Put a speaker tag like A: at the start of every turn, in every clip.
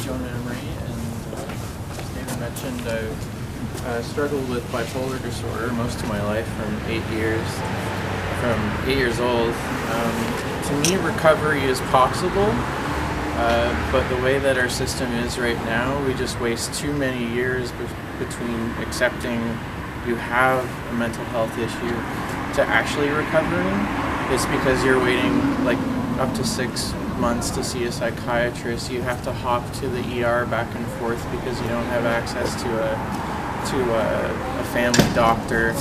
A: Jonah Emery, and as David mentioned, I've struggled with bipolar disorder most of my life from 8 years old. To me, recovery is possible, but the way that our system is right now, we just waste too many years between accepting you have a mental health issue to actually recovering. It's because you're waiting like up to 6 months to see a psychiatrist. You have to hop to the ER back and forth because you don't have access to a family doctor.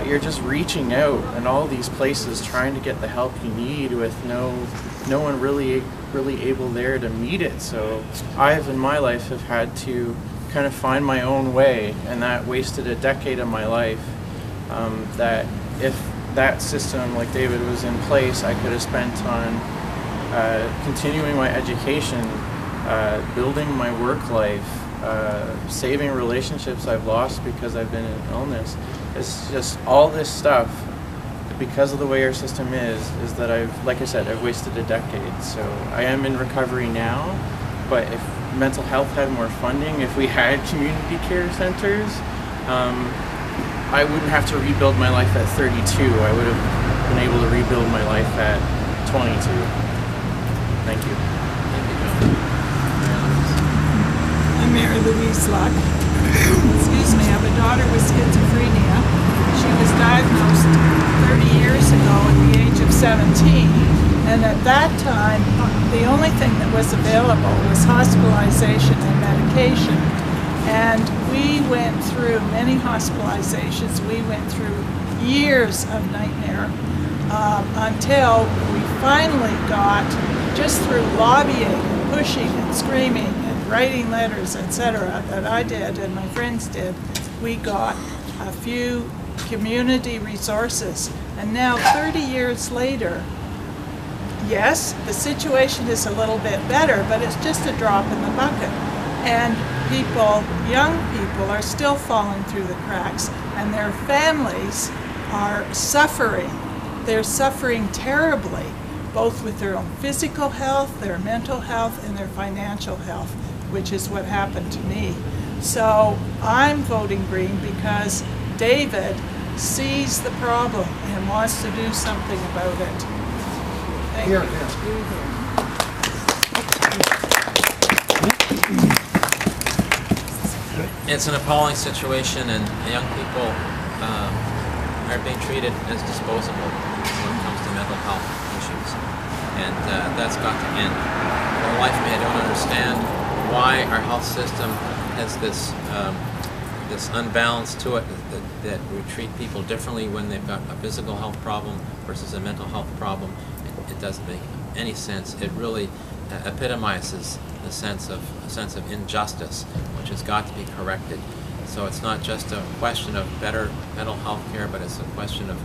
A: You're just reaching out in all these places trying to get the help you need with no one really able there to meet it. So I've in my life have had to kind of find my own way, and that wasted a decade of my life. That if that system like David was in place, I could have spent on continuing my education, building my work life, saving relationships I've lost because I've been in illness. It's just all this stuff, because of the way our system is that like I said, I've wasted a decade. So I am in recovery now, but if mental health had more funding, if we had community care centers, I wouldn't have to rebuild my life at 32. I would have been able to rebuild my life at 22. Thank you.
B: I'm Mary Louise Luck. Excuse me, I have a daughter with schizophrenia. She was diagnosed 30 years ago at the age of 17. And at that time, the only thing that was available was hospitalization and medication. And we went through many hospitalizations. We went through years of nightmare until we finally got, just through lobbying and pushing and screaming and writing letters, etc., that I did and my friends did, we got a few community resources. And now 30 years later, yes, the situation is a little bit better, but it's just a drop in the bucket. And people, young people, are still falling through the cracks, and their families are suffering. They're suffering terribly, both with their own physical health, their mental health, and their financial health, which is what happened to me. So I'm voting Green because David sees the problem and wants to do something about it. Thank you.
C: It's an appalling situation, and young people are being treated as disposable when it comes to mental health issues, and that's got to end. For the life of me, I don't understand why our health system has this this unbalance to it, that we treat people differently when they've got a physical health problem versus a mental health problem. It doesn't make any sense. It really epitomizes the sense of injustice, which has got to be corrected. So it's not just a question of better mental health care, but it's a question of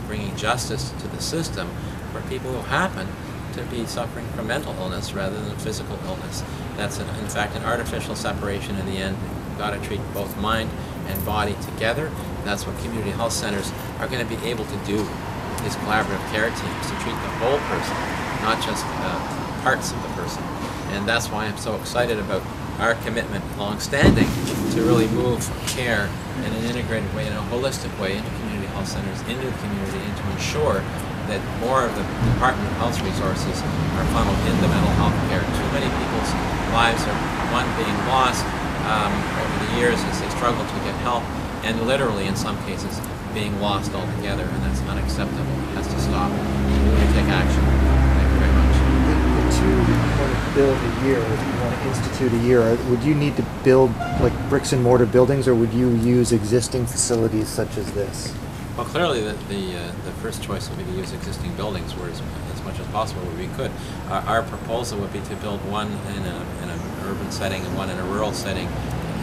C: bringing justice to the system for people who happen to be suffering from mental illness rather than physical illness. That's in fact an artificial separation in the end. We've got to treat both mind and body together. That's what community health centers are going to be able to do, these collaborative care teams, to treat the whole person, not just parts of the person. And that's why I'm so excited about our commitment, long-standing, to really move care in an integrated way, in a holistic way, into community health centers, into the community, and to ensure that more of the Department of Health resources are funneled into mental health care. Too many people's lives are, one, being lost over the years as they struggle to get help, and literally, in some cases, being lost altogether, and that's unacceptable. It has to stop. We need to take action. Thank you very much.
D: If you want to build a year, if you want to institute a year, would you need to build like bricks and mortar buildings, or would you use existing facilities such as this?
C: Well, clearly the first choice would be to use existing buildings where as much as possible where we could. Our proposal would be to build one in an urban setting and one in a rural setting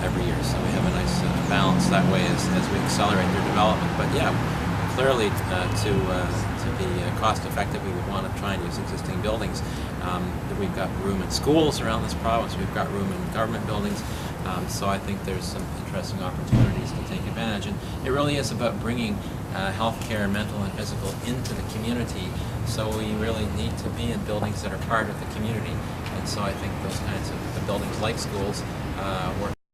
C: every year, so we have a nice balance that way as we accelerate their development. But yeah, clearly to be cost effective, we would want to try and use existing buildings. We've got room in schools around this province, we've got room in government buildings, so I think there's some interesting opportunities to take advantage. And it really is about bringing healthcare, mental and physical, into the community. So we really need to be in buildings that are part of the community. And so I think those kinds of buildings, like schools, work